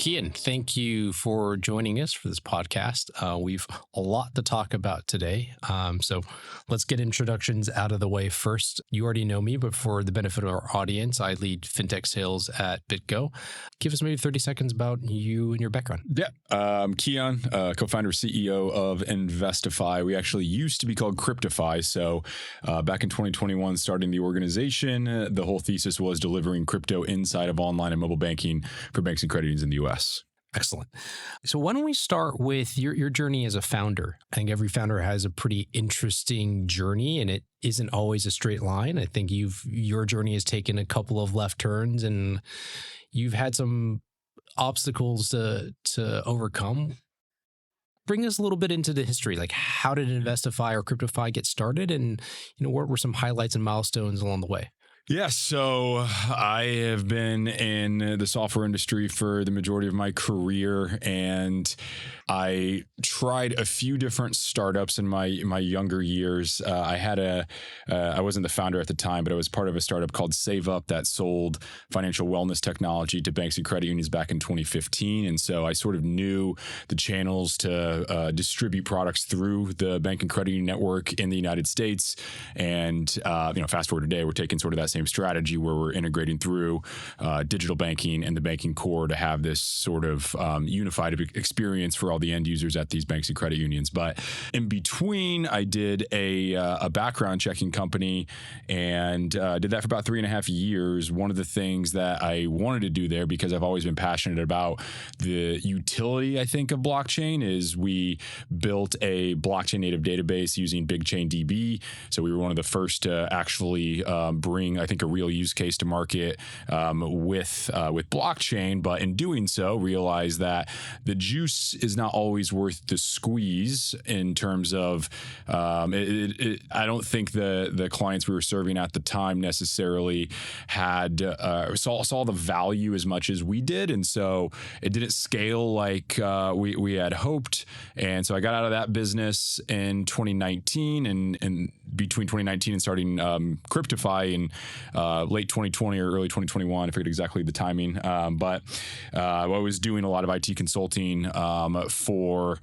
Kian, thank you for joining us for this podcast. We've a lot to talk about today. So let's get introductions out of the way first. You already know me, but for the benefit of our audience, I lead fintech sales at BitGo. Give us maybe 30 seconds about you and your background. Yeah, Kian, co-founder, CEO of InvestiFi. We actually used to be called CryptoFi. So back in 2021, starting the organization, the whole thesis was delivering crypto inside of online and mobile banking for banks and credit unions in the US. Excellent. So why don't we start with your journey as a founder? I think every founder has a pretty interesting journey, and it isn't always a straight line. I think your journey has taken a couple of left turns, and you've had some obstacles to overcome. Bring us a little bit into the history. Like, how did InvestiFi or CryptoFi get started, and what were some highlights and milestones along the way? Yeah, so I have been in the software industry for the majority of my career, and I tried a few different startups in my younger years. I wasn't the founder at the time, but I was part of a startup called Save Up that sold financial wellness technology to banks and credit unions back in 2015. And so I sort of knew the channels to distribute products through the bank and credit union network in the United States. And fast forward today, we're taking sort of that same strategy where we're integrating through digital banking and the banking core to have this sort of unified experience for all the end users at these banks and credit unions. But in between, I did a background checking company and did that for about 3.5 years. One of the things that I wanted to do there, because I've always been passionate about the utility, I think, of blockchain, is we built a blockchain native database using BigChainDB. So we were one of the first to actually bring, I think, a real use case to market with blockchain. But in doing so, realized that the juice is not always worth the squeeze in terms of I don't think the clients we were serving at the time necessarily had saw the value as much as we did, and so it didn't scale like we had hoped. And so I got out of that business in 2019, and between 2019 and starting CryptoFi in late 2020 or early 2021, I forget exactly the timing, but I was doing a lot of IT consulting for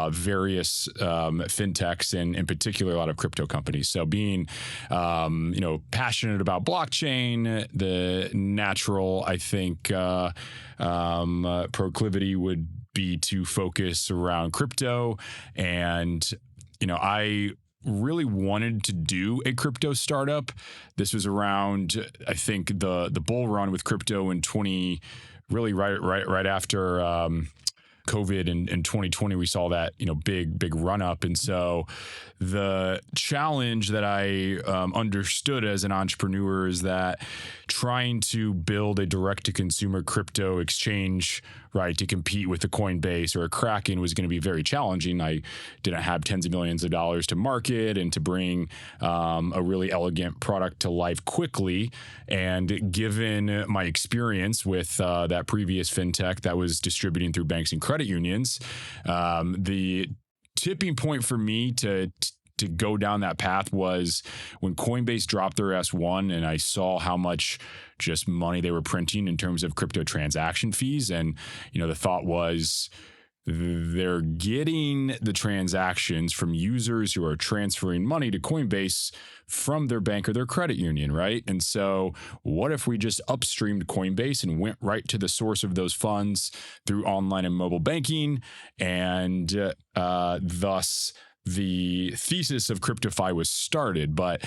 various fintechs and in particular a lot of crypto companies. So being passionate about blockchain, the natural, I think, proclivity would be to focus around crypto. And I really wanted to do a crypto startup. This was around, I think, the bull run with crypto in right after COVID in 2020. We saw that big run up, and so the challenge that I understood as an entrepreneur is that trying to build a direct to consumer crypto exchange, right, to compete with a Coinbase or a Kraken was going to be very challenging. I didn't have tens of millions of dollars to market and to bring a really elegant product to life quickly. And given my experience with that previous fintech that was distributing through banks and credit unions, the tipping point for me to go down that path was when Coinbase dropped their S1, and I saw how much just money they were printing in terms of crypto transaction fees. And, the thought was, they're getting the transactions from users who are transferring money to Coinbase from their bank or their credit union, right? And so what if we just upstreamed Coinbase and went right to the source of those funds through online and mobile banking, and thus the thesis of CryptoFi was started. But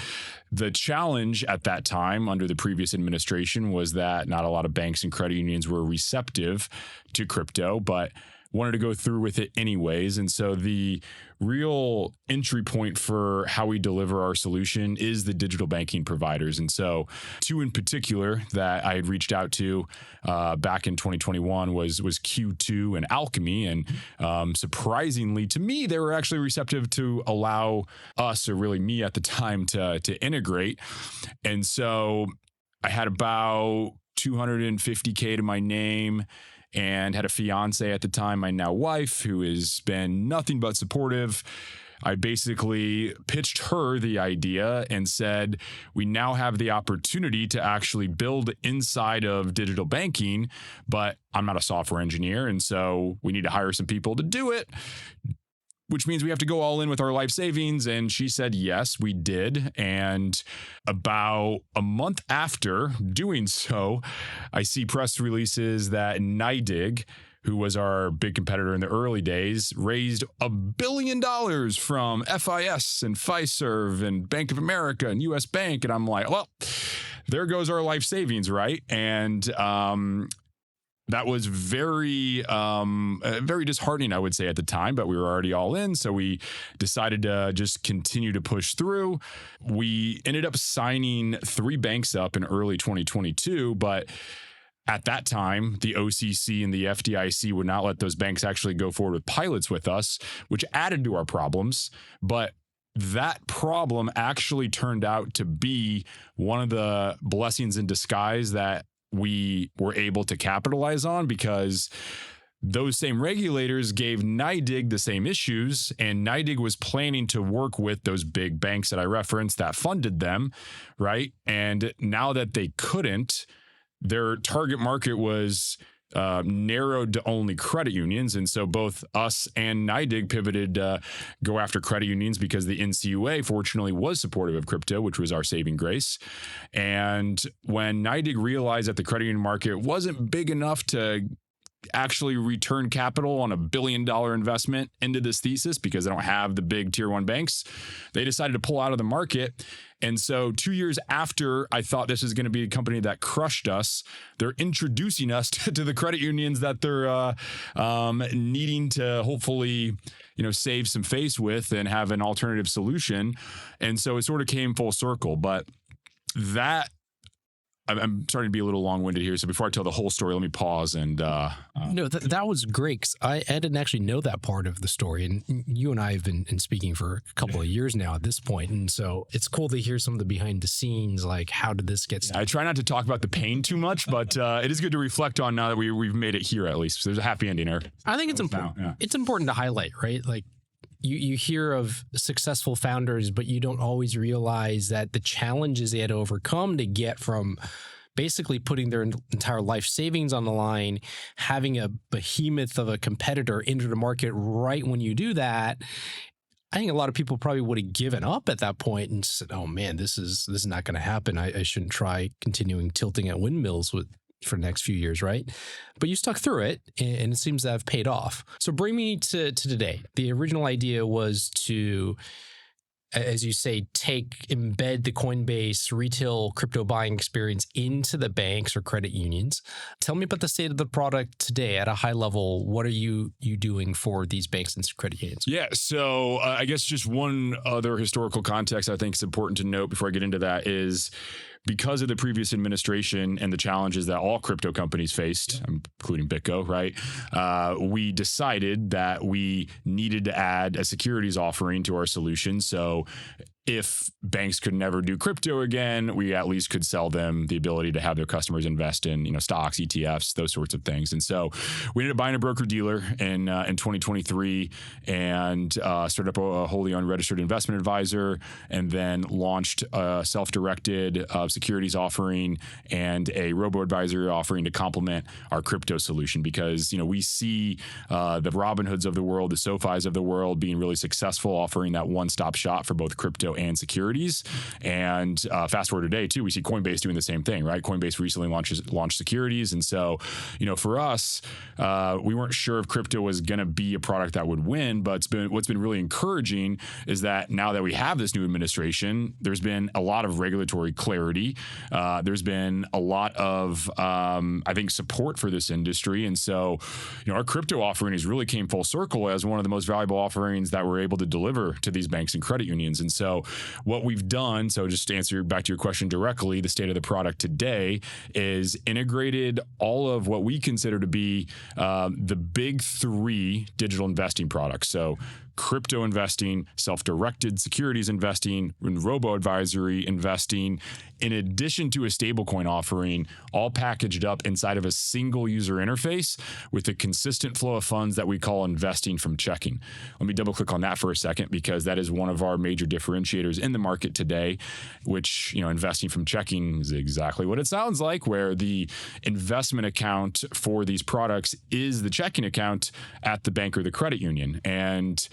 the challenge at that time under the previous administration was that not a lot of banks and credit unions were receptive to crypto, but wanted to go through with it anyways. And so the real entry point for how we deliver our solution is the digital banking providers. And so two in particular that I had reached out to back in 2021 was Q2 and Alchemy. And surprisingly to me, they were actually receptive to allow us, or really me at the time, to integrate. And so I had about $250K to my name, and had a fiance at the time, my now wife, who has been nothing but supportive. I basically pitched her the idea and said, we now have the opportunity to actually build inside of digital banking, but I'm not a software engineer. And so we need to hire some people to do it, which means we have to go all in with our life savings. And she said, yes, we did. And about a month after doing so, I see press releases that NYDIG, who was our big competitor in the early days, raised $1 billion from FIS and Fiserv and Bank of America and US Bank. And I'm like, well, there goes our life savings, right? And that was very disheartening, I would say, at the time, but we were already all in. So we decided to just continue to push through. We ended up signing 3 banks up in early 2022, but at that time, the OCC and the FDIC would not let those banks actually go forward with pilots with us, which added to our problems. But that problem actually turned out to be one of the blessings in disguise that we were able to capitalize on, because those same regulators gave NYDIG the same issues, and NYDIG was planning to work with those big banks that I referenced that funded them, right? And now that they couldn't, their target market was narrowed to only credit unions. And so both us and NYDIG pivoted to go after credit unions, because the NCUA fortunately was supportive of crypto, which was our saving grace. And when NYDIG realized that the credit union market wasn't big enough to actually return capital on $1 billion investment into this thesis, because they don't have the big tier 1 banks, they decided to pull out of the market. And so 2 years after I thought this was going to be a company that crushed us, they're introducing us to the credit unions that they're needing to hopefully, save some face with and have an alternative solution. And so it sort of came full circle. But that, I'm starting to be a little long-winded here. So before I tell the whole story, let me pause and No, that was great, 'cause I didn't actually know that part of the story. And you and I have been speaking for a couple of years now at this point. And so it's cool to hear some of the behind the scenes, like how did this get started? I try not to talk about the pain too much, but it is good to reflect on now that we've made it here at least. So there's a happy ending here. I think it's important. Yeah. It's important to highlight, right? Like you hear of successful founders, but you don't always realize that the challenges they had to overcome to get from basically putting their entire life savings on the line, having a behemoth of a competitor enter the market right when you do that. I think a lot of people probably would have given up at that point and said, oh man, this is not going to happen. I shouldn't try continuing tilting at windmills for the next few years, right? But you stuck through it, and it seems to have paid off. So bring me to today. The original idea was to, as you say, embed the Coinbase retail crypto buying experience into the banks or credit unions. Tell me about the state of the product today at a high level. What are you doing for these banks and credit unions? Yeah, so I guess just one other historical context I think is important to note before I get into that is, because of the previous administration and the challenges that all crypto companies faced, including BitGo, right? We decided that we needed to add a securities offering to our solution. So if banks could never do crypto again, we at least could sell them the ability to have their customers invest in, stocks, ETFs, those sorts of things. And so we ended up buying a broker dealer in 2023 and started up a wholly owned registered investment advisor, and then launched a self-directed securities offering and a robo-advisory offering to complement our crypto solution. Because, we see the Robinhoods of the world, the SoFis of the world being really successful, offering that one-stop shop for both crypto and securities. And fast forward today too, we see Coinbase doing the same thing, right? Coinbase recently launched securities. And so, for us, we weren't sure if crypto was going to be a product that would win, but what's been really encouraging is that now that we have this new administration, there's been a lot of regulatory clarity. There's been a lot of, I think, support for this industry. And so, our crypto offering has really came full circle as one of the most valuable offerings that we're able to deliver to these banks and credit unions. And so what we've done, so just to answer back to your question directly, the state of the product today is integrated all of what we consider to be the big 3 digital investing products. So crypto investing, self-directed securities investing, and robo-advisory investing, in addition to a stablecoin offering, all packaged up inside of a single user interface with a consistent flow of funds that we call investing from checking. Let me double click on that for a second, because that is one of our major differentiators in the market today, which, investing from checking is exactly what it sounds like, where the investment account for these products is the checking account at the bank or the credit union. And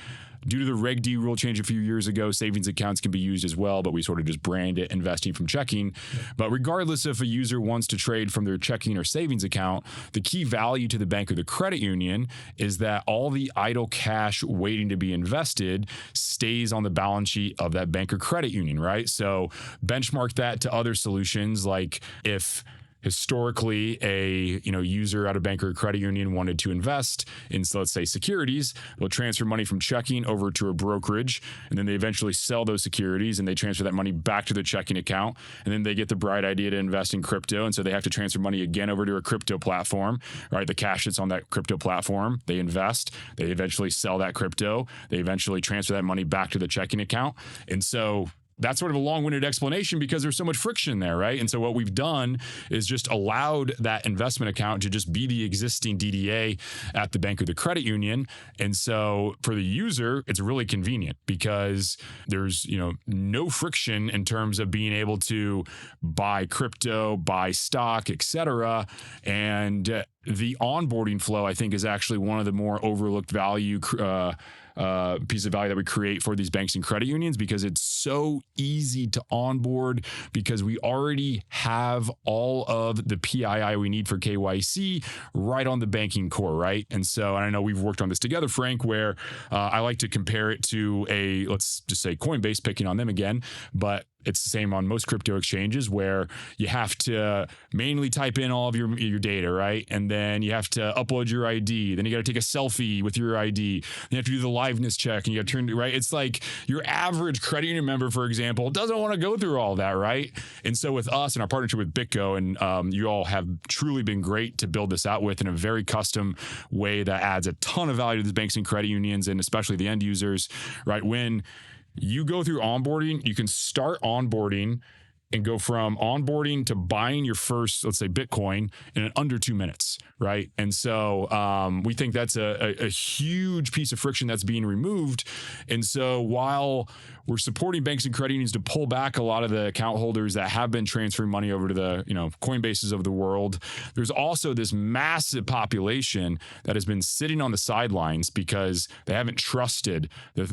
due to the Reg D rule change a few years ago, savings accounts can be used as well, but we sort of just brand it investing from checking. But regardless if a user wants to trade from their checking or savings account, the key value to the bank or the credit union is that all the idle cash waiting to be invested stays on the balance sheet of that bank or credit union, right? So benchmark that to other solutions, like if historically a user at a bank or credit union wanted to invest in, so let's say, securities, they'll transfer money from checking over to a brokerage, and then they eventually sell those securities and they transfer that money back to their checking account, and then they get the bright idea to invest in crypto, and so they have to transfer money again over to a crypto platform, right? The cash that's on that crypto platform, they invest, they eventually sell that crypto, they eventually transfer that money back to the checking account. And so that's sort of a long-winded explanation because there's so much friction there, right? And so what we've done is just allowed that investment account to just be the existing DDA at the bank or the credit union. And so for the user, it's really convenient because there's, no friction in terms of being able to buy crypto, buy stock, etc. And the onboarding flow, I think, is actually one of the more overlooked piece of value that we create for these banks and credit unions, because it's so easy to onboard, because we already have all of the PII we need for KYC right on the banking core, right? And so, and I know we've worked on this together, Frank, where I like to compare it to let's just say Coinbase, picking on them again, but it's the same on most crypto exchanges, where you have to manually type in all of your data, right? And then you have to upload your ID. Then you got to take a selfie with your ID. Then you have to do the liveness check, and you got to turn to, right? It's like your average credit union member, for example, doesn't want to go through all that, right? And so with us and our partnership with BitGo, and you all have truly been great to build this out with in a very custom way that adds a ton of value to the banks and credit unions, and especially the end users, right? When you go through onboarding, you can start onboarding and go from onboarding to buying your first, let's say, Bitcoin in under 2 minutes, right? And so we think that's a huge piece of friction that's being removed. And so while we're supporting banks and credit unions to pull back a lot of the account holders that have been transferring money over to the Coinbases of the world, there's also this massive population that has been sitting on the sidelines because they haven't trusted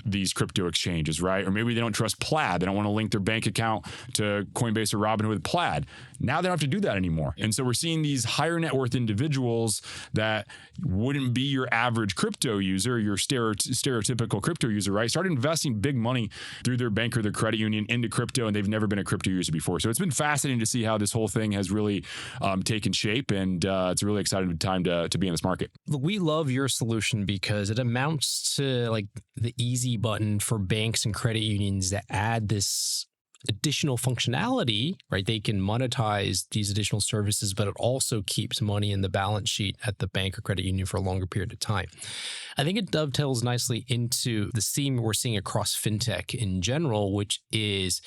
these crypto exchanges, right? Or maybe they don't trust Plaid. They don't want to link their bank account to Coinbase or Robinhood with Plaid. Now they don't have to do that anymore. And so we're seeing these higher net worth individuals that wouldn't be your average crypto user, your stereotypical crypto user, right? Start investing big money through their bank or their credit union into crypto, and they've never been a crypto user before. So it's been fascinating to see how this whole thing has really taken shape, and it's a really exciting time to be in this market. We love your solution because it amounts to like the easy button for banks and credit unions that add this additional functionality, right? They can monetize these additional services, but it also keeps money in the balance sheet at the bank or credit union for a longer period of time. I think it dovetails nicely into the theme we're seeing across fintech in general, which is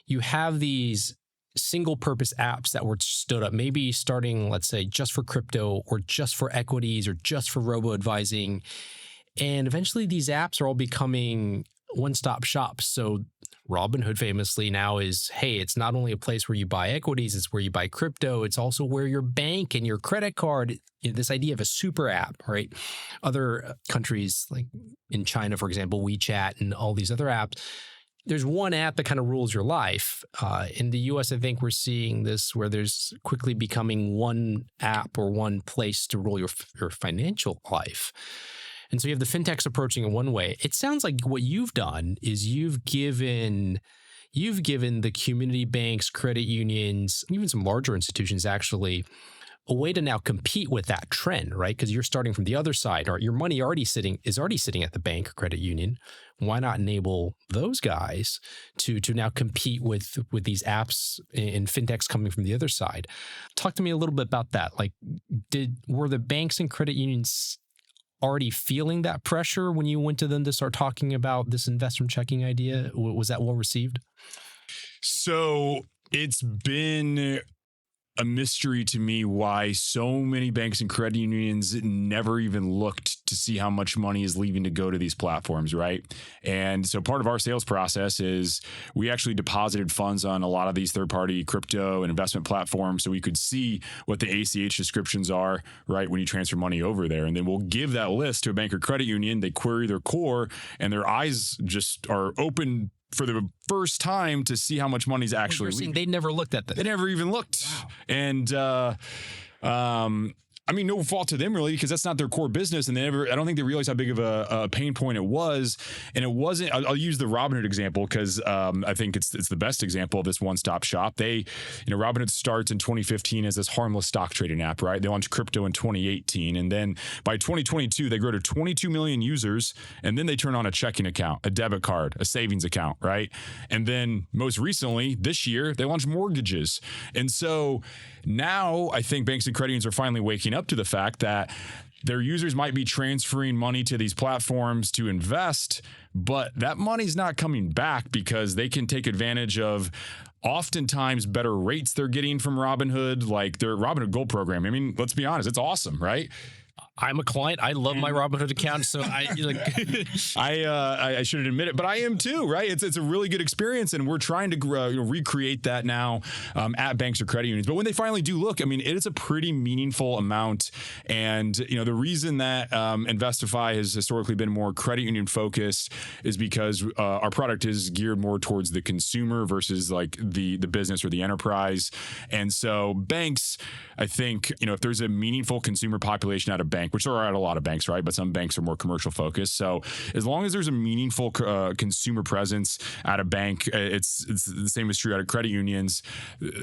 you have these single purpose apps that were stood up, maybe starting, let's say, just for crypto or just for equities or just for robo advising. And eventually these apps are all becoming one-stop shops. So Robinhood famously now is, hey, it's not only a place where you buy equities, it's where you buy crypto. It's also where your bank and your credit card, this idea of a super app, right? Other countries like in China, for example, WeChat and all these other apps, there's one app that kind of rules your life. In the US, I think we're seeing this where there's quickly becoming one app or one place to rule your financial life. And so you have the fintechs approaching it one way. It sounds like what you've done is you've given the community banks, credit unions, even some larger institutions actually, a way to now compete with that trend, right? Because you're starting from the other side, or your money is already sitting at the bank or credit union. Why not enable those guys to now compete with these apps and fintechs coming from the other side? Talk to me a little bit about that. Like, were the banks and credit unions already feeling that pressure when you went to them to start talking about this investment checking idea? Was that well received? So it's been a mystery to me why so many banks and credit unions never even looked to see how much money is leaving to go to these platforms, right? And so part of our sales process is we actually deposited funds on a lot of these third-party crypto and investment platforms so we could see what the ACH descriptions are, right, when you transfer money over there. And then we'll give that list to a bank or credit union. They query their core and their eyes just are open for the first time to see how much money's actually leaving. They never looked at that. They never even looked. Wow. And I mean, no fault to them really, because that's not their core business. And I don't think they realized how big of a pain point it was. And it wasn't, I'll use the Robinhood example because I think it's the best example of this one-stop shop. Robinhood starts in 2015 as this harmless stock trading app, right? They launched crypto in 2018. And then by 2022, they grow to 22 million users. And then they turn on a checking account, a debit card, a savings account, right? And then most recently, this year, they launched mortgages. And so now I think banks and credit unions are finally waking up to the fact that their users might be transferring money to these platforms to invest, but that money's not coming back because they can take advantage of oftentimes better rates they're getting from Robinhood, like their Robinhood Gold program. I mean, let's be honest, it's awesome, right? I'm a client. I love my Robinhood account, so I shouldn't admit it, but I am too, right? It's a really good experience, and we're trying to recreate that now at banks or credit unions. But when they finally do look, I mean, it is a pretty meaningful amount, and the reason that InvestiFi has historically been more credit union focused is because our product is geared more towards the consumer versus like the business or the enterprise, and so banks, I think, if there's a meaningful consumer population at a bank, which there are at a lot of banks, right? But some banks are more commercial focused. So as long as there's a meaningful consumer presence at a bank, it's the same is true at credit unions.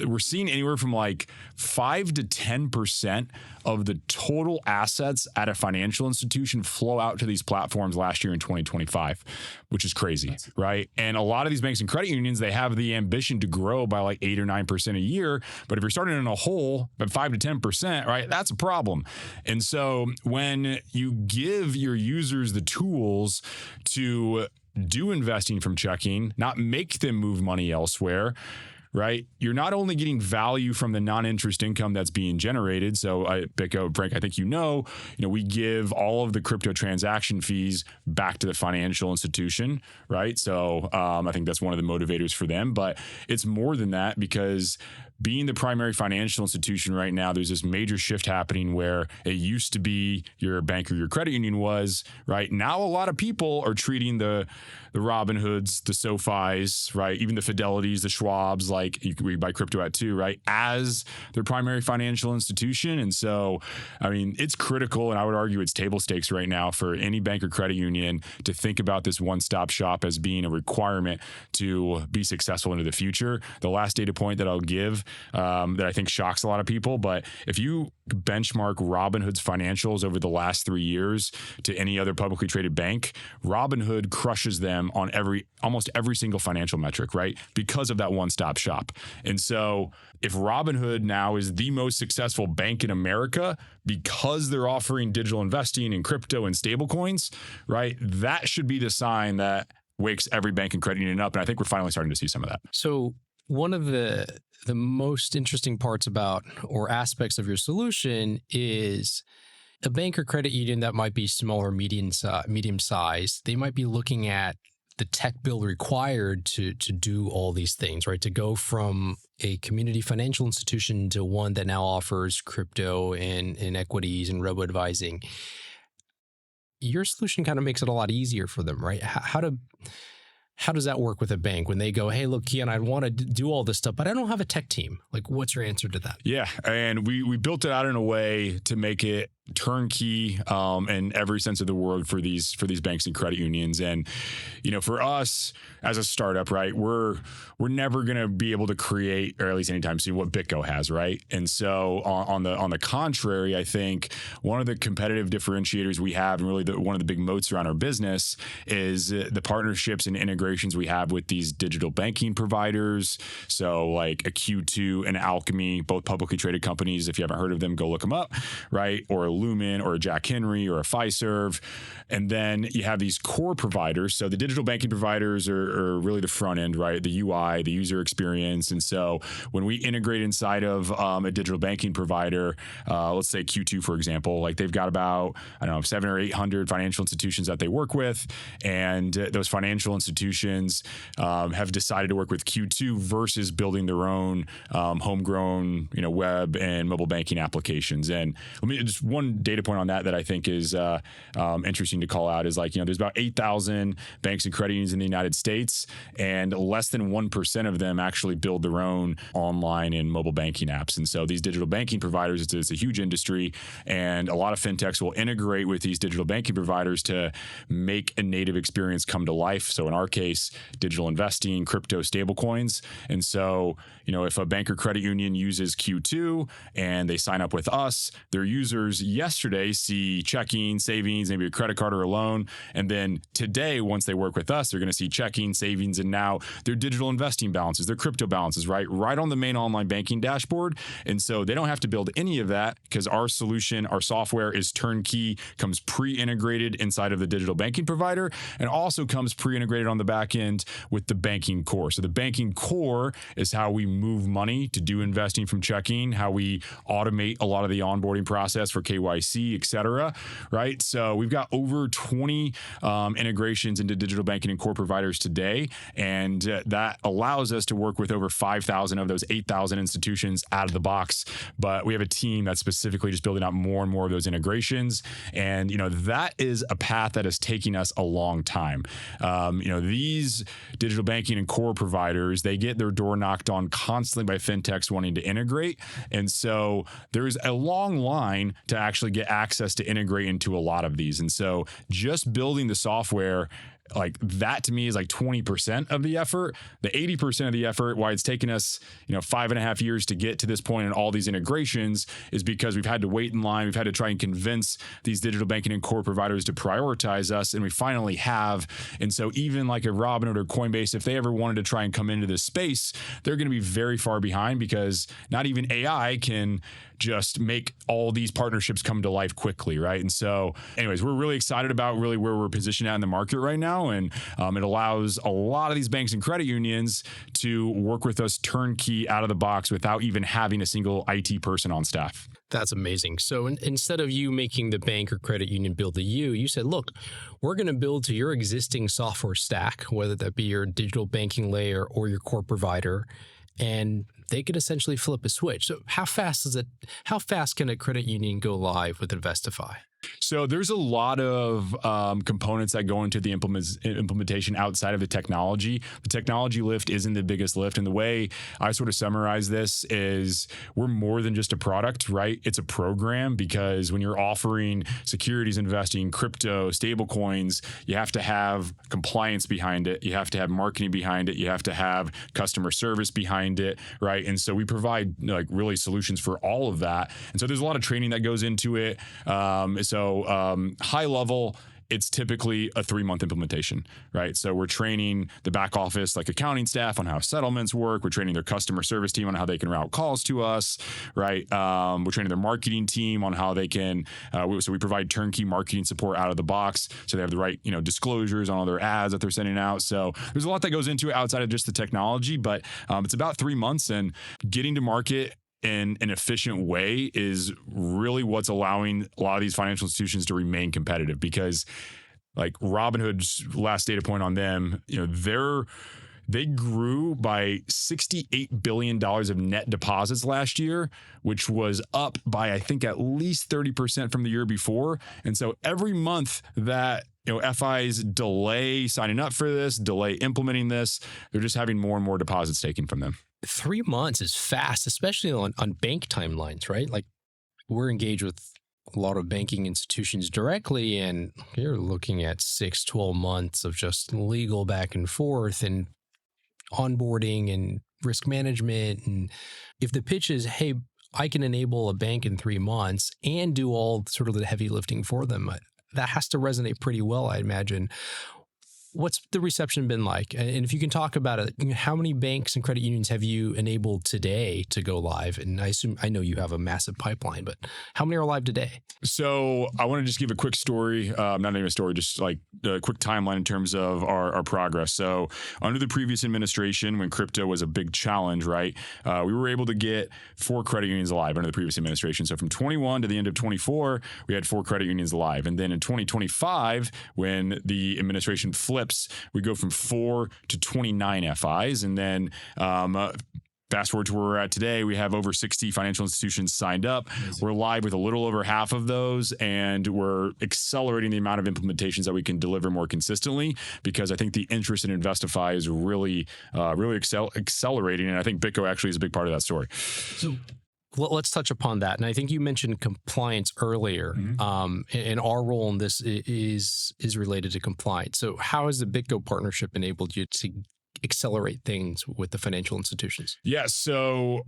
We're seeing anywhere from like 5 to 10% of the total assets at a financial institution flow out to these platforms last year in 2025, which is crazy, right? And a lot of these banks and credit unions, they have the ambition to grow by like 8 or 9% a year. But if you're starting in a hole at 5 to 10%, right, that's a problem. And so when you give your users the tools to do investing from checking, not make them move money elsewhere, right? You're not only getting value from the non-interest income that's being generated. So BitGo, Frank, I think we give all of the crypto transaction fees back to the financial institution, right? So I think that's one of the motivators for them. But it's more than that because being the primary financial institution right now, there's this major shift happening where it used to be your bank or your credit union was, right? Now a lot of people are treating the Robinhoods, the SoFis, right? Even the Fidelities, the Schwabs, like you can buy crypto at too, right? As their primary financial institution. And so, I mean, it's critical, and I would argue it's table stakes right now for any bank or credit union to think about this one-stop shop as being a requirement to be successful into the future. The last data point that I'll give that I think shocks a lot of people, but if you benchmark Robinhood's financials over the last 3 years to any other publicly traded bank, Robinhood crushes them on almost every single financial metric, right? Because of that one-stop shop. And so if Robinhood now is the most successful bank in America because they're offering digital investing in crypto and stablecoins, right? That should be the sign that wakes every bank and credit union up. And I think we're finally starting to see some of that. So one of the most interesting parts about or aspects of your solution is a bank or credit union that might be small or medium size. They might be looking at the tech build required to do all these things, right? To go from a community financial institution to one that now offers crypto and equities and robo advising. Your solution kind of makes it a lot easier for them, right? How does that work with a bank when they go, hey, look, Kian, I want to do all this stuff, but I don't have a tech team. Like, what's your answer to that? Yeah, and we built it out in a way to make it turnkey in every sense of the word for these banks and credit unions. And for us as a startup, right, we're never going to be able to create, or at least anytime soon, what BitGo has, right? And so on the contrary, I think one of the competitive differentiators we have, and really one of the big moats around our business, is the partnerships and integrations we have with these digital banking providers. So like a Q2 and Alchemy, both publicly traded companies. If you haven't heard of them, go look them up, right? Or Lumen or a Jack Henry or a Fiserv. And then you have these core providers. So the digital banking providers are really the front end, right? The UI, the user experience. And so when we integrate inside of a digital banking provider, let's say Q2, for example, like they've got about, I don't know, 700 or 800 financial institutions that they work with. And those financial institutions have decided to work with Q2 versus building their own homegrown, web and mobile banking applications. And let me just one data point on that I think is interesting to call out is like, there's about 8,000 banks and credit unions in the United States, and less than 1% of them actually build their own online and mobile banking apps. And so these digital banking providers, it's a huge industry, and a lot of fintechs will integrate with these digital banking providers to make a native experience come to life. So in our case, digital investing, crypto, stablecoins. And so, if a bank or credit union uses Q2 and they sign up with us, their users yesterday see checking, savings, maybe a credit card or a loan. And then today, once they work with us, they're going to see checking, savings, and now their digital investing balances, their crypto balances, right on the main online banking dashboard. And so they don't have to build any of that because our solution, our software is turnkey, comes pre-integrated inside of the digital banking provider, and also comes pre-integrated on the back end with the banking core. So the banking core is how we move money to do investing from checking, how we automate a lot of the onboarding process for KYC, et cetera, right? So we've got over 20 integrations into digital banking and core providers today, and that allows us to work with over 5,000 of those 8,000 institutions out of the box. But we have a team that's specifically just building out more and more of those integrations, and that is a path that is taking us a long time. These digital banking and core providers, they get their door knocked on constantly by fintechs wanting to integrate. And so there's a long line to actually get access to integrate into a lot of these. And so just building the software, like that to me is like 20% of the effort. The 80% of the effort, why it's taken us, 5.5 years to get to this point in all these integrations, is because we've had to wait in line. We've had to try and convince these digital banking and core providers to prioritize us, and we finally have. And so even like a Robinhood or Coinbase, if they ever wanted to try and come into this space, they're going to be very far behind because not even AI can just make all these partnerships come to life quickly, right? And so anyways, we're really excited about really where we're positioned at in the market right now. And it allows a lot of these banks and credit unions to work with us turnkey out of the box without even having a single IT person on staff. That's amazing. So instead of you making the bank or credit union build to you, you said, look, we're going to build to your existing software stack, whether that be your digital banking layer or your core provider, and they could essentially flip a switch. So how fast can a credit union go live with InvestiFi? So there's a lot of components that go into the implementation outside of the technology. The technology lift isn't the biggest lift. And the way I sort of summarize this is we're more than just a product, right? It's a program, because when you're offering securities investing, crypto, stable coins, you have to have compliance behind it. You have to have marketing behind it. You have to have customer service behind it, right? And so we provide like really solutions for all of that. And so there's a lot of training that goes into it. So high level, it's typically a 3-month implementation, right? So we're training the back office, like accounting staff, on how settlements work. We're training their customer service team on how they can route calls to us, right? We're training their marketing team on how they can, so we provide turnkey marketing support out of the box. So they have the right, disclosures on all their ads that they're sending out. So there's a lot that goes into it outside of just the technology, but it's about 3 months, and getting to market in an efficient way is really what's allowing a lot of these financial institutions to remain competitive. Because like Robinhood's last data point on them, they grew by $68 billion of net deposits last year, which was up by, I think, at least 30% from the year before. And so every month that FIs delay signing up for this, delay implementing this, they're just having more and more deposits taken from them. 3 months is fast, especially on bank timelines, right? Like we're engaged with a lot of banking institutions directly, and you're looking at 6-12 months of just legal back and forth and onboarding and risk management. And if the pitch is, hey, I can enable a bank in 3 months and do all sort of the heavy lifting for them, that has to resonate pretty well, I imagine. What's the reception been like? And if you can talk about it, how many banks and credit unions have you enabled today to go live? And I know you have a massive pipeline, but how many are live today? So I want to just give a quick story, not even a story, just like a quick timeline in terms of our progress. So under the previous administration, when crypto was a big challenge, right, we were able to get 4 credit unions live under the previous administration. So from 21 to the end of 24, we had 4 credit unions live. And then in 2025, when the administration flips, we go from 4 to 29 FIs. And then fast forward to where we're at today, we have over 60 financial institutions signed up. Amazing. We're live with a little over half of those, and we're accelerating the amount of implementations that we can deliver more consistently, because I think the interest in InvestiFi is really accelerating, and I think BitGo actually is a big part of that story. So let's touch upon that. And I think you mentioned compliance earlier, and our role in this is related to compliance. So how has the BitGo partnership enabled you to accelerate things with the financial institutions? Yeah, so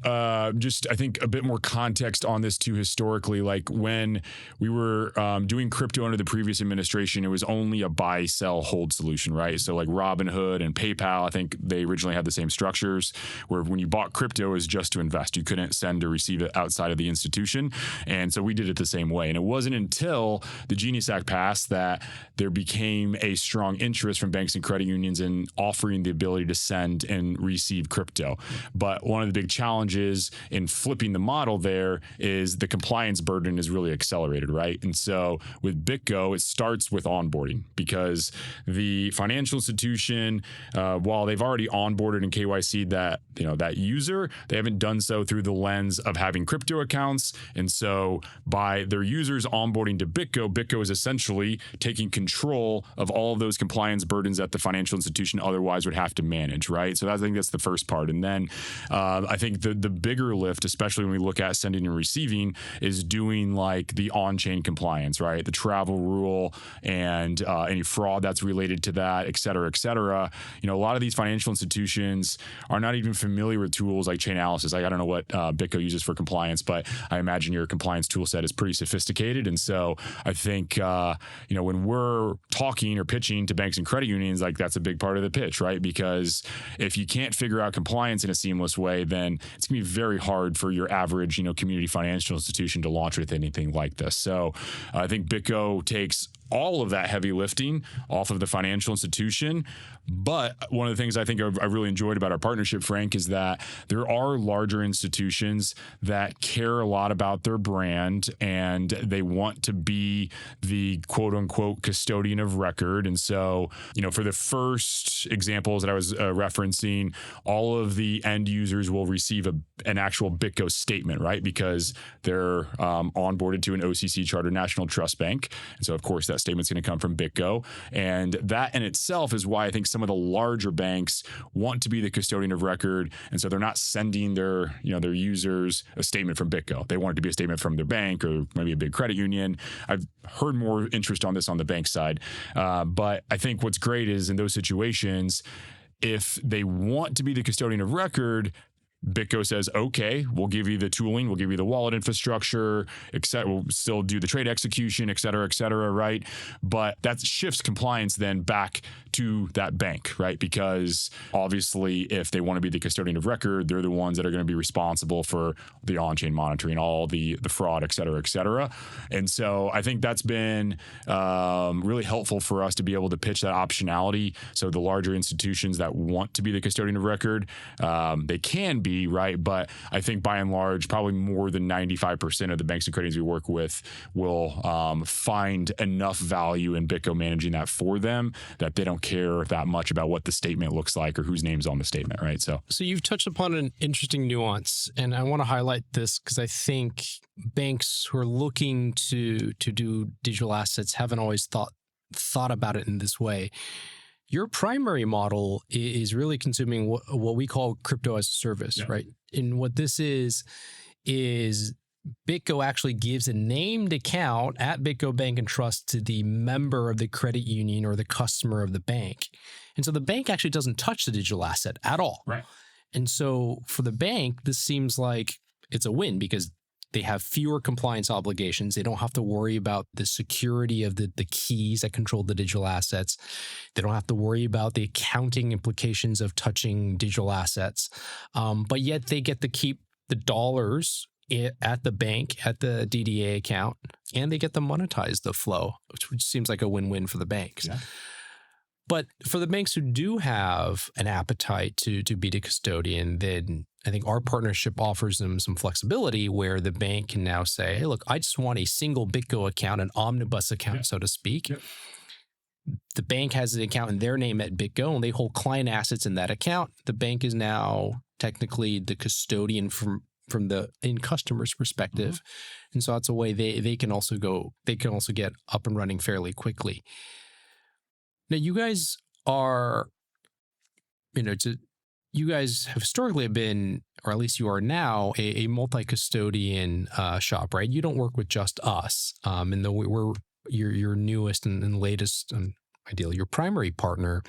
just I think a bit more context on this too. Historically, like when we were doing crypto under the previous administration, it was only a buy, sell, hold solution, right? So like Robinhood and PayPal, I think they originally had the same structures, where when you bought crypto, it was just to invest. You couldn't send or receive it outside of the institution. And so we did it the same way. And it wasn't until the Genius Act passed that there became a strong interest from banks and credit unions in offering the ability to send and receive crypto. But one of the big challenges in flipping the model there is the compliance burden is really accelerated, right? And so with BitGo, it starts with onboarding, because the financial institution, while they've already onboarded and KYC'd that user, they haven't done so through the lens of having crypto accounts. And so by their users onboarding to BitGo, BitGo is essentially taking control of all of those compliance burdens that the financial institution otherwise would have to manage, right? So I think that's the first part. And then I think the bigger lift, especially when we look at sending and receiving, is doing like the on-chain compliance, right? The travel rule and any fraud that's related to that, et cetera, et cetera. A lot of these financial institutions are not even familiar with tools like Chainalysis. I don't know what BitGo uses for compliance, but I imagine your compliance tool set is pretty sophisticated. And so I think, when we're talking or pitching to banks and credit unions, like that's a big part of the pitch, right? Because if you can't figure out compliance in a seamless way, then it's gonna be very hard for your average, community financial institution to launch with anything like this. So I think BitGo takes all of that heavy lifting off of the financial institution. But one of the things I think I really enjoyed about our partnership, Frank, is that there are larger institutions that care a lot about their brand, and they want to be the quote unquote custodian of record. And so, for the first examples that I was referencing, all of the end users will receive an actual BitGo statement, right? Because they're onboarded to an OCC chartered national trust bank. And so, of course, that statement's going to come from BitGo. And that in itself is why I think some of the larger banks want to be the custodian of record. And so they're not sending their users a statement from BitGo. They want it to be a statement from their bank or maybe a big credit union. I've heard more interest on this on the bank side. But I think what's great is in those situations, if they want to be the custodian of record, BitGo says, okay, we'll give you the tooling, we'll give you the wallet infrastructure, etc. We'll still do the trade execution, et cetera, right? But that shifts compliance then back to that bank, right? Because obviously, if they want to be the custodian of record, they're the ones that are going to be responsible for the on-chain monitoring, all the fraud, et cetera. And so I think that's been really helpful for us to be able to pitch that optionality. So the larger institutions that want to be the custodian of record, they can be, right? But I think by and large, probably more than 95% of the banks and credit unions we work with will find enough value in BitGo managing that for them that they don't care that much about what the statement looks like or whose name's on the statement, right? So you've touched upon an interesting nuance, and I want to highlight this because I think banks who are looking to do digital assets haven't always thought about it in this way. Your primary model is really consuming what we call crypto as a service, right? And what this is BitGo actually gives a named account at BitGo Bank and Trust to the member of the credit union or the customer of the bank. And so the bank actually doesn't touch the digital asset at all. Right. And so for the bank, this seems like it's a win because They have fewer compliance obligations. They don't have to worry about the security of the keys that control the digital assets. They don't have to worry about the accounting implications of touching digital assets. But yet they get to keep the dollars at the bank, at the DDA account, and they get to monetize the flow, which seems like a win-win for the banks. Yeah. But for the banks who do have an appetite to be the custodian, then I think our partnership offers them some flexibility where the bank can now say, hey, look, I just want a single BitGo account, an omnibus account, so to speak. Yep. The bank has an account in their name at BitGo, and they hold client assets in that account. The bank is now technically the custodian from the end customer's perspective. And so that's a way they can also get up and running fairly quickly. Now, you guys are, you guys have historically been, or at least you are now, a multi-custodian shop, right? You don't work with just us. And though we're your newest and latest, and ideally your primary partner,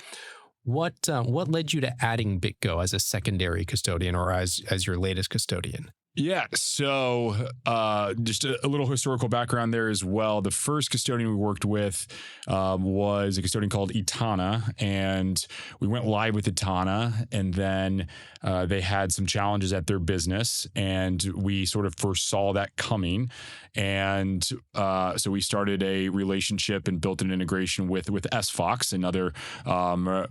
what led you to adding BitGo as a secondary custodian or as your latest custodian? Yeah. So just a little historical background there as well. The first custodian we worked with was a custodian called Etana, and we went live with Etana, and then they had some challenges at their business, and we sort of foresaw that coming. And so we started a relationship and built an integration with SFox, another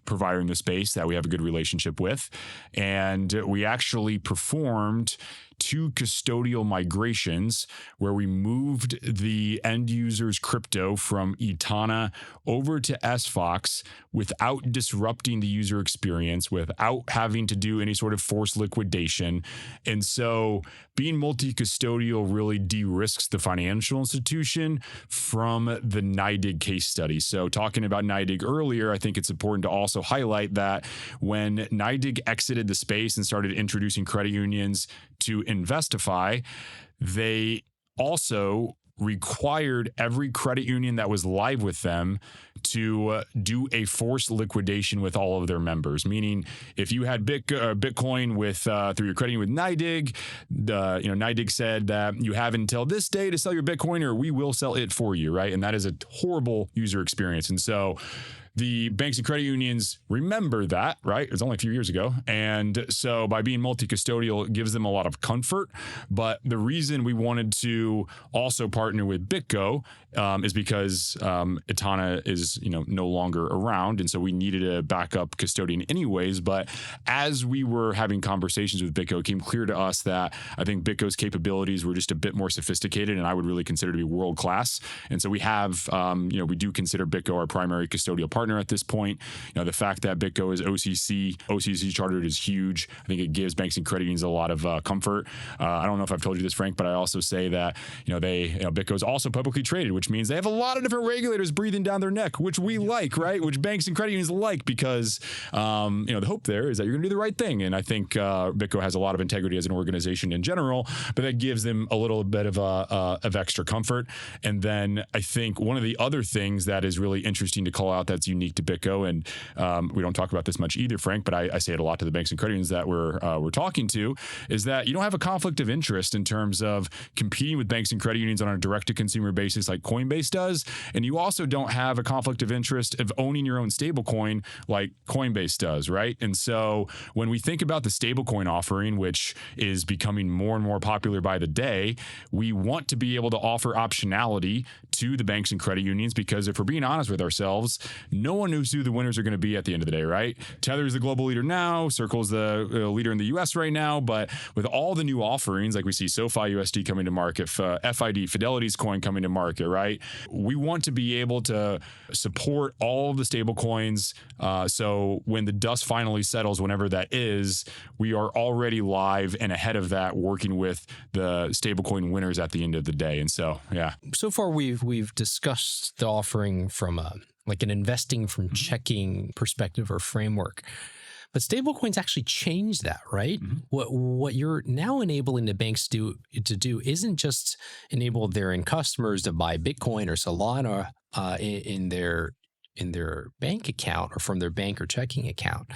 provider in the space that we have a good relationship with. And we actually performed 2 custodial migrations where we moved the end user's crypto from Etana over to SFox without disrupting the user experience, without having to do any sort of forced liquidation. And so being multi-custodial really de-risks the financial institution from the NYDIG case study. So talking about NYDIG earlier, I think it's important to also highlight that when NYDIG exited the space and started introducing credit unions to InvestiFi, they also required every credit union that was live with them to do a forced liquidation with all of their members. Meaning, if you had Bitcoin with through your credit union with NYDIG, NYDIG said that you have until this day to sell your Bitcoin, or we will sell it for you, right? And that is a horrible user experience. And so the banks and credit unions remember that, right? It was only a few years ago. And so by being multi-custodial, it gives them a lot of comfort. But the reason we wanted to also partner with BitGo is because Etana is, no longer around. And so we needed a backup custodian anyways. But as we were having conversations with BitGo, it came clear to us that I think BitGo's capabilities were just a bit more sophisticated, and I would really consider to be world-class. And so we have, we do consider BitGo our primary custodial partner at this point. The fact that BitGo is OCC chartered is huge. I think it gives banks and credit unions a lot of comfort. I don't know if I've told you this, Frank, but I also say that BitGo is also publicly traded, which means they have a lot of different regulators breathing down their neck, which we like, right? Which banks and credit unions like, because the hope there is that you're going to do the right thing. And I think BitGo has a lot of integrity as an organization in general, but that gives them a little bit of extra comfort. And then I think one of the other things that is really interesting to call out that's unique to BitGo, and we don't talk about this much either, Frank, but I say it a lot to the banks and credit unions that we're talking to, is that you don't have a conflict of interest in terms of competing with banks and credit unions on a direct-to-consumer basis like Coinbase does, and you also don't have a conflict of interest of owning your own stablecoin like Coinbase does, right? And so when we think about the stablecoin offering, which is becoming more and more popular by the day, we want to be able to offer optionality to the banks and credit unions, because if we're being honest with ourselves, no one knows who the winners are going to be at the end of the day, right? Tether is the global leader now. Circle is the leader in the US right now. But with all the new offerings, like we see SoFi USD coming to market, FID, Fidelity's coin coming to market, right? We want to be able to support all of the stable coins. So when the dust finally settles, whenever that is, we are already live and ahead of that, working with the stablecoin winners at the end of the day. And so, yeah. So far, we've discussed the offering from like an investing from checking perspective or framework. But stablecoins actually change that, right? Mm-hmm. What you're now enabling the banks to do isn't just enable their end customers to buy Bitcoin or Solana in their bank account or from their bank or checking account.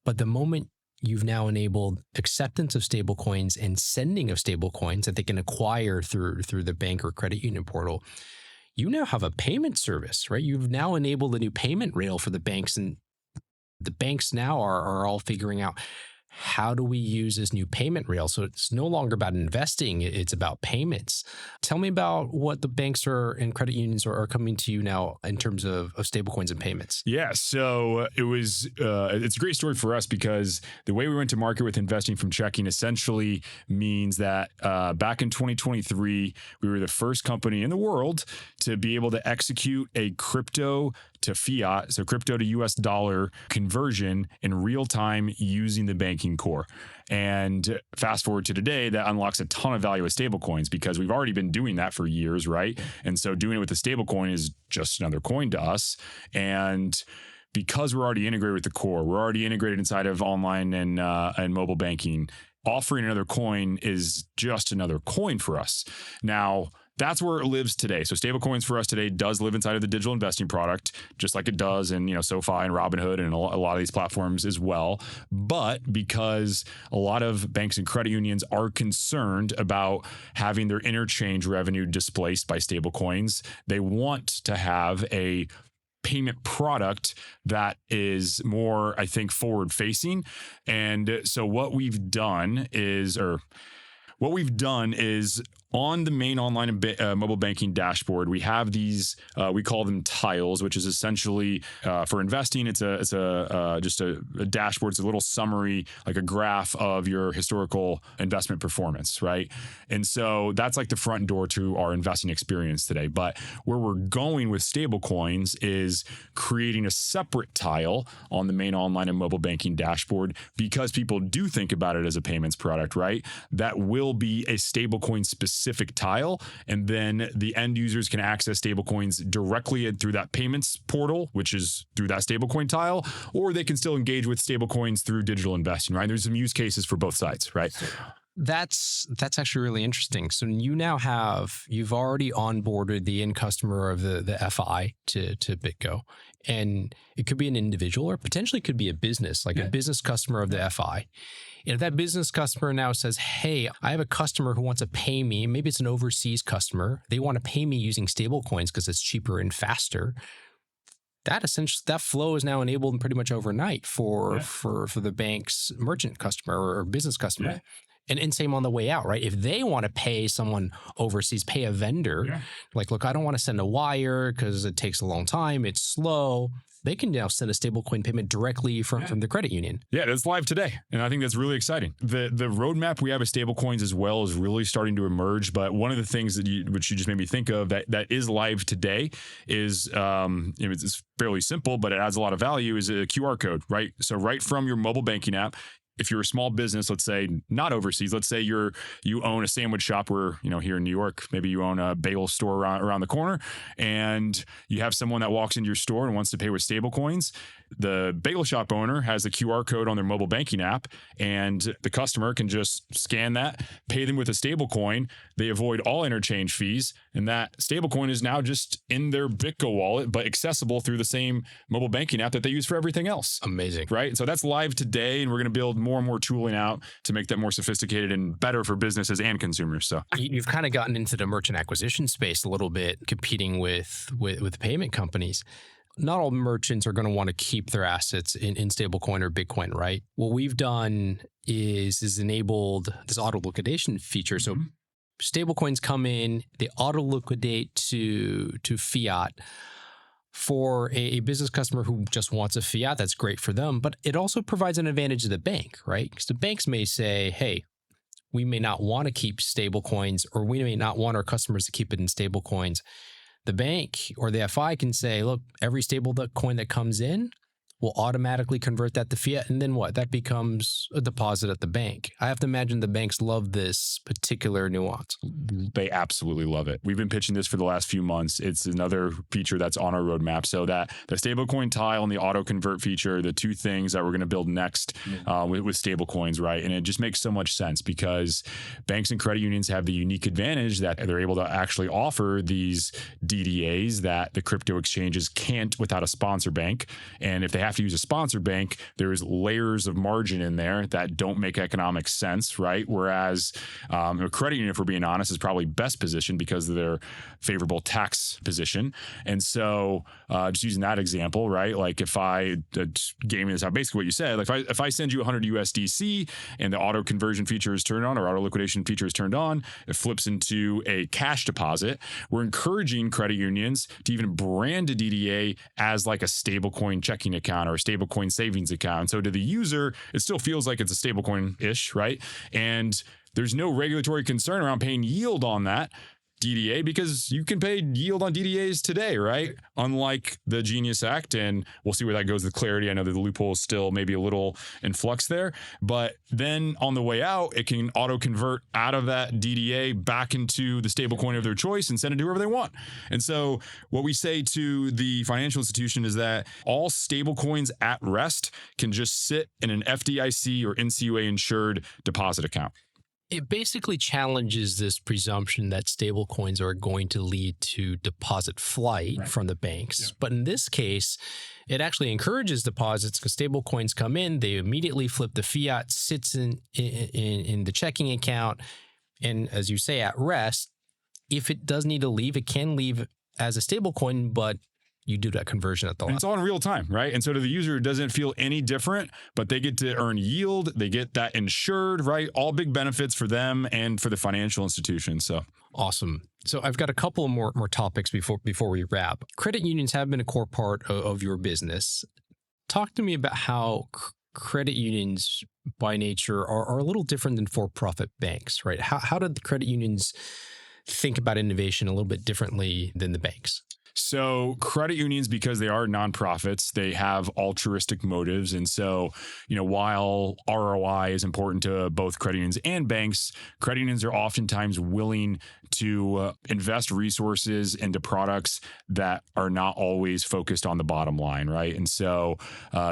But the moment you've now enabled acceptance of stablecoins and sending of stablecoins that they can acquire through the bank or credit union portal. You now have a payment service, right? You've now enabled a new payment rail for the banks, and the banks now are all figuring out, how do we use this new payment rail? So it's no longer about investing, it's about payments. Tell me about what the banks and credit unions are coming to you now in terms of stablecoins and payments. Yeah, so it's a great story for us because the way we went to market with investing from checking essentially means that back in 2023, we were the first company in the world to be able to execute a crypto to fiat, so crypto to US dollar conversion in real time using the banking core. And fast forward to today, that unlocks a ton of value with stablecoins because we've already been doing that for years, right? And so doing it with the stablecoin is just another coin to us. And because we're already integrated with the core, we're already integrated inside of online and mobile banking, offering another coin is just another coin for us. Now, that's where it lives today. So stablecoins for us today does live inside of the digital investing product, just like it does in SoFi and Robinhood and a lot of these platforms as well. But because a lot of banks and credit unions are concerned about having their interchange revenue displaced by stablecoins, they want to have a payment product that is more, I think, forward facing. And so what we've done is on the main online and mobile banking dashboard, we have these, we call them tiles, which is essentially for investing. It's just a dashboard. It's a little summary, like a graph of your historical investment performance, right? And so that's like the front door to our investing experience today. But where we're going with stablecoins is creating a separate tile on the main online and mobile banking dashboard because people do think about it as a payments product, right? That will be a stablecoin specific tile, and then the end users can access stablecoins directly through that payments portal, which is through that stablecoin tile, or they can still engage with stablecoins through digital investing, right? There's some use cases for both sides, right? That's actually really interesting. So you've already onboarded the end customer of the FI to BitGo, and it could be an individual or potentially could be a business, like a business customer of the FI. And if that business customer now says, hey, I have a customer who wants to pay me, maybe it's an overseas customer, they want to pay me using stablecoins because it's cheaper and faster. That flow is now enabled pretty much overnight for the bank's merchant customer or business customer. Yeah. And same on the way out, right? If they want to pay someone overseas, pay a vendor, like, look, I don't want to send a wire because it takes a long time, it's slow. They can now send a stablecoin payment directly from the credit union. Yeah, that's live today. And I think that's really exciting. The roadmap we have of stablecoins as well is really starting to emerge. But one of the things which you just made me think of that is live today is, it's fairly simple, but it adds a lot of value, is a QR code, right? So right from your mobile banking app, if you're a small business, let's say not overseas, let's say you own a sandwich shop where, here in New York, maybe you own a bagel store around the corner, and you have someone that walks into your store and wants to pay with stablecoins. The bagel shop owner has a QR code on their mobile banking app, and the customer can just scan that, pay them with a stablecoin. They avoid all interchange fees, and that stablecoin is now just in their BitGo wallet, but accessible through the same mobile banking app that they use for everything else. Amazing. Right? So that's live today, and we're going to build more and more tooling out to make that more sophisticated and better for businesses and consumers. So you've kind of gotten into the merchant acquisition space a little bit, competing with payment companies. Not all merchants are going to want to keep their assets in stablecoin or Bitcoin, right? What we've done is enabled this auto liquidation feature. So stablecoins come in, they auto liquidate to fiat. For a business customer who just wants a fiat, that's great for them, but it also provides an advantage to the bank, right? Because the banks may say, hey, we may not want to keep stablecoins, or we may not want our customers to keep it in stablecoins. The bank or the FI can say, look, every stable coin that comes in, will automatically convert that to fiat. And then what? That becomes a deposit at the bank. I have to imagine the banks love this particular nuance. They absolutely love it. We've been pitching this for the last few months. It's another feature that's on our roadmap. So that the stablecoin tile and the auto convert feature, the two things that we're going to build next with stablecoins, right? And it just makes so much sense because banks and credit unions have the unique advantage that they're able to actually offer these DDAs that the crypto exchanges can't without a sponsor bank. And if they have to use a sponsor bank, there's layers of margin in there that don't make economic sense, right? Whereas a credit union, if we're being honest, is probably best positioned because of their favorable tax position. And so just using that example, right? Like if I gaming this out, basically what you said, like if I send you 100 USDC and the auto conversion feature is turned on or auto liquidation feature is turned on, it flips into a cash deposit. We're encouraging credit unions to even brand a DDA as like a stablecoin checking account or a stablecoin savings account. So to the user, it still feels like it's a stablecoin-ish, right? And there's no regulatory concern around paying yield on that DDA because you can pay yield on DDAs today, right? Unlike the Genius Act, and we'll see where that goes with clarity. I know that the loophole is still maybe a little in flux there, but then on the way out, it can auto convert out of that DDA back into the stablecoin of their choice and send it to whoever they want. And so what we say to the financial institution is that all stablecoins at rest can just sit in an FDIC or NCUA insured deposit account. It basically challenges this presumption that stablecoins are going to lead to deposit flight from the banks. Yeah. But in this case, it actually encourages deposits because stablecoins come in, they immediately flip the fiat, sits in the checking account, and as you say, at rest. If it does need to leave, it can leave as a stablecoin, but you do that conversion at the last. It's all in real time, right? And so to the user, it doesn't feel any different, but they get to earn yield. They get that insured, right? All big benefits for them and for the financial institution. So awesome. So I've got a couple of more topics before we wrap. Credit unions have been a core part of your business. Talk to me about how credit unions by nature are a little different than for-profit banks, right? How did the credit unions think about innovation a little bit differently than the banks? So credit unions, because they are nonprofits, they have altruistic motives. And so, while ROI is important to both credit unions and banks, credit unions are oftentimes willing to invest resources into products that are not always focused on the bottom line, right? And so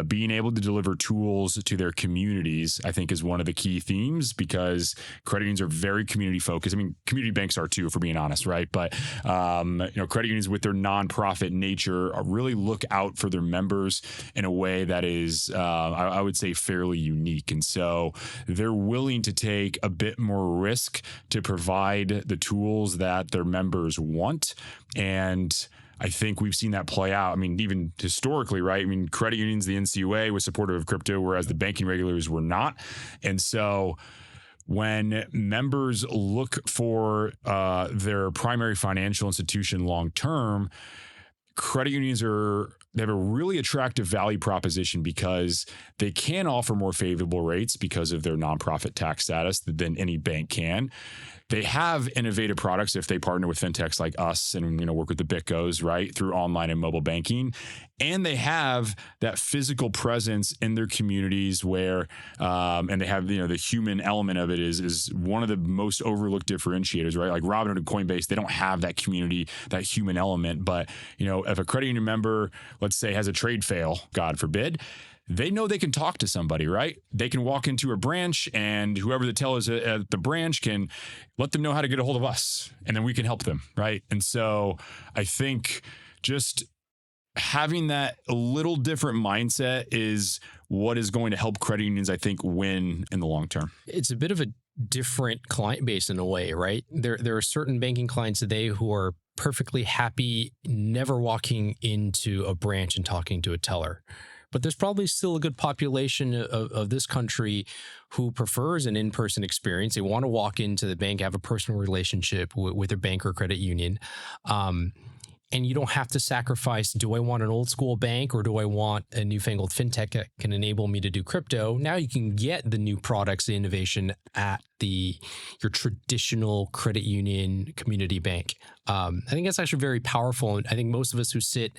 being able to deliver tools to their communities, I think, is one of the key themes because credit unions are very community focused. I mean, community banks are too, if we're being honest, right? But, credit unions with their nonprofit nature really look out for their members in a way that is, I would say, fairly unique. And so they're willing to take a bit more risk to provide the tools that their members want. And I think we've seen that play out. I mean, even historically, right? I mean, credit unions, the NCUA was supportive of crypto, whereas the banking regulators were not. And so when members look for their primary financial institution long-term, credit unions they have a really attractive value proposition because they can offer more favorable rates because of their nonprofit tax status than any bank can. They have innovative products if they partner with fintechs like us and work with the BitGos, right, through online and mobile banking. And they have that physical presence in their communities where, and they have the human element of it is one of the most overlooked differentiators, right? Like Robinhood and Coinbase, they don't have that community, that human element. But if a credit union member, let's say, has a trade fail, God forbid, they know they can talk to somebody, right? They can walk into a branch and whoever the teller is at the branch can let them know how to get a hold of us and then we can help them, right? And so I think just having that a little different mindset is what is going to help credit unions, I think, win in the long term. It's a bit of a different client base in a way, right? There are certain banking clients today who are perfectly happy never walking into a branch and talking to a teller. But there's probably still a good population of this country who prefers an in-person experience. They want to walk into the bank, have a personal relationship with their bank or credit union. And you don't have to sacrifice, do I want an old school bank or do I want a newfangled fintech that can enable me to do crypto? Now you can get the new products, the innovation at your traditional credit union community bank. I think that's actually very powerful. And I think most of us who sit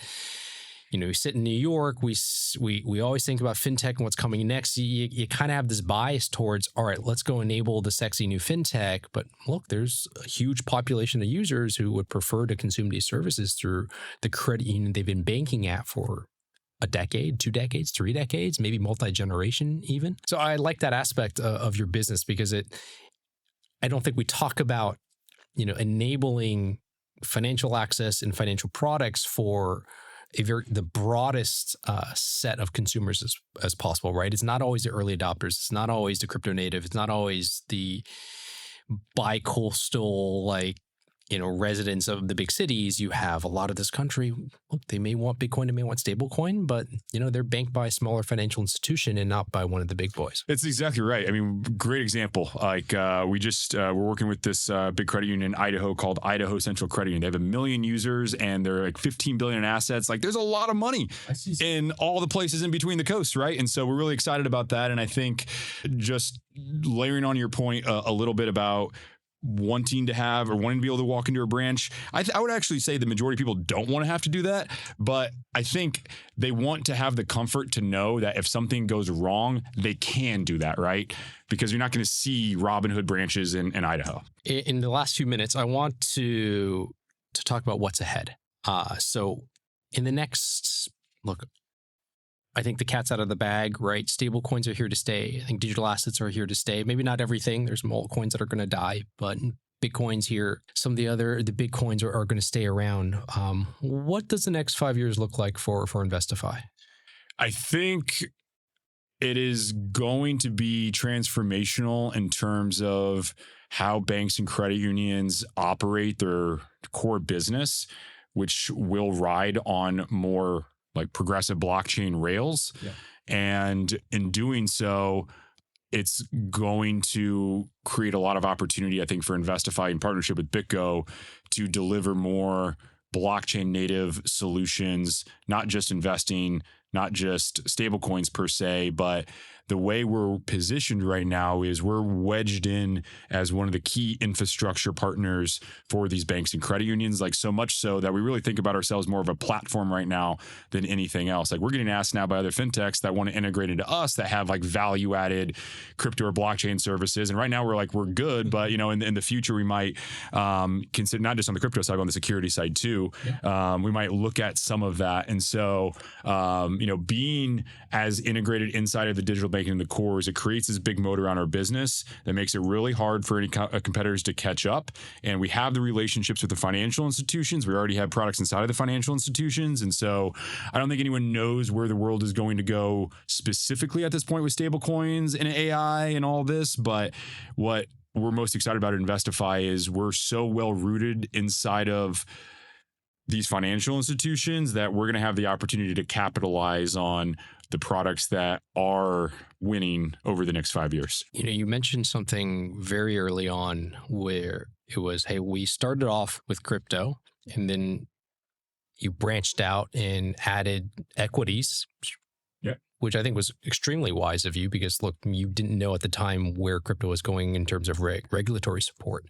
in New York, we always think about fintech and what's coming next. You kind of have this bias towards, all right, let's go enable the sexy new fintech. But look, there's a huge population of users who would prefer to consume these services through the credit union they've been banking at for a decade, 2 decades, 3 decades, maybe multi-generation even. So I like that aspect of your business because I don't think we talk about, enabling financial access and financial products for the broadest set of consumers as possible, right? It's not always the early adopters. It's not always the crypto native. It's not always the bi-coastal, residents of the big cities. You have a lot of this country. Look, they may want Bitcoin, they may want stablecoin, but they're banked by a smaller financial institution and not by one of the big boys. It's exactly right. I mean, great example. We're working with this big credit union in Idaho called Idaho Central Credit Union. They have 1 million users and they're like 15 billion in assets. Like, there's a lot of money in all the places in between the coasts, right? And so we're really excited about that. And I think just layering on your point a little bit about wanting to be able to walk into a branch. I would actually say the majority of people don't want to have to do that, but I think they want to have the comfort to know that if something goes wrong, they can do that, right? Because you're not going to see Robinhood branches in Idaho. In the last few minutes, I want to talk about what's ahead. So in the next, look, I think the cat's out of the bag, right? Stable coins are here to stay. I think digital assets are here to stay. Maybe not everything. There's some altcoins that are going to die, but Bitcoin's here. Some of the big coins are going to stay around. What does the next 5 years look like for InvestiFi? I think it is going to be transformational in terms of how banks and credit unions operate their core business, which will ride on more like progressive blockchain rails. Yeah. And in doing so, it's going to create a lot of opportunity, I think, for InvestiFi in partnership with BitGo to deliver more blockchain native solutions, not just investing, not just stablecoins per se, but the way we're positioned right now is we're wedged in as one of the key infrastructure partners for these banks and credit unions, like so much so that we really think about ourselves more of a platform right now than anything else. Like, we're getting asked now by other fintechs that want to integrate into us that have like value added crypto or blockchain services. And right now we're good, but in the future we might consider, not just on the crypto side, but on the security side too. Yeah. We might look at some of that. And so, being as integrated inside of the digital banking in the cores, it creates this big moat around our business that makes it really hard for any competitors to catch up. And we have the relationships with the financial institutions. We already have products inside of the financial institutions. And so I don't think anyone knows where the world is going to go specifically at this point with stablecoins and AI and all this. But what we're most excited about at InvestiFi is we're so well rooted inside of these financial institutions that we're going to have the opportunity to capitalize on the products that are winning over the next 5 years. You mentioned something very early on where it was, hey, we started off with crypto and then you branched out and added equities, which I think was extremely wise of you because, look, you didn't know at the time where crypto was going in terms of regulatory support.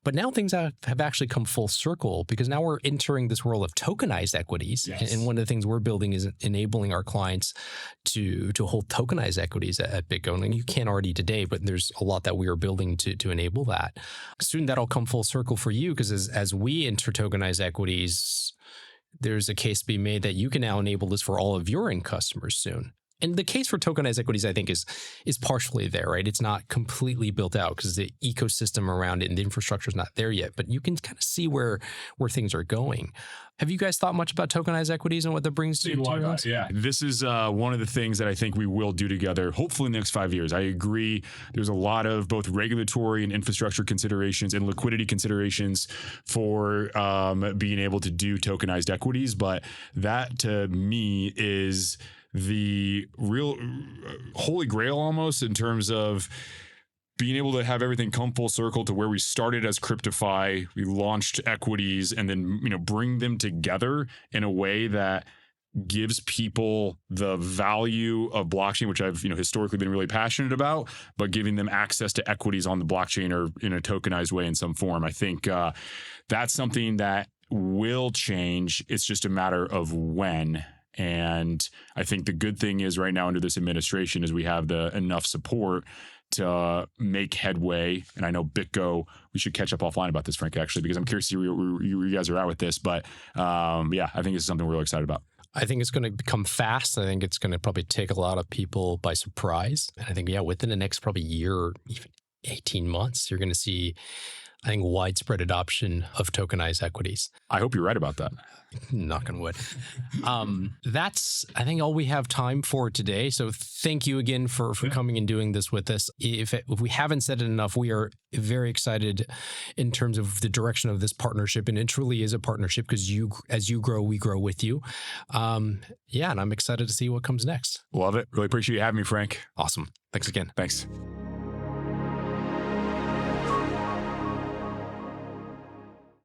But now things have actually come full circle because now we're entering this world of tokenized equities. Yes. And one of the things we're building is enabling our clients to hold tokenized equities at BitGo. And you can already today, but there's a lot that we are building to enable that. Soon that'll come full circle for you because as we enter tokenized equities, there's a case to be made that you can now enable this for all of your end customers soon. And the case for tokenized equities, I think, is partially there, right? It's not completely built out because the ecosystem around it and the infrastructure is not there yet, but you can kind of see where things are going. Have you guys thought much about tokenized equities and what that brings to you? Yeah, this is one of the things that I think we will do together, hopefully in the next 5 years. I agree. There's a lot of both regulatory and infrastructure considerations and liquidity considerations for being able to do tokenized equities. But that to me is the real holy grail almost in terms of being able to have everything come full circle to where we started as CryptoFi, we launched equities, and then bring them together in a way that gives people the value of blockchain, which I've historically been really passionate about, but giving them access to equities on the blockchain or in a tokenized way in some form. I think that's something that will change. It's just a matter of when. And I think the good thing is right now under this administration is we have enough support to make headway. And I know BitGo, we should catch up offline about this, Frank, actually, because I'm curious to see where you guys are at with this. But I think it's something we're really excited about. I think it's going to come fast. I think it's going to probably take a lot of people by surprise. And I think, within the next probably year or even 18 months, you're going to see I think, widespread adoption of tokenized equities. I hope you're right about that. Knock on wood. That's, I think, all we have time for today. So thank you again for coming and doing this with us. If we haven't said it enough, we are very excited in terms of the direction of this partnership. And it truly is a partnership because as you grow, we grow with you. Yeah, and I'm excited to see what comes next. Love it. Really appreciate you having me, Frank. Awesome. Thanks again. Thanks.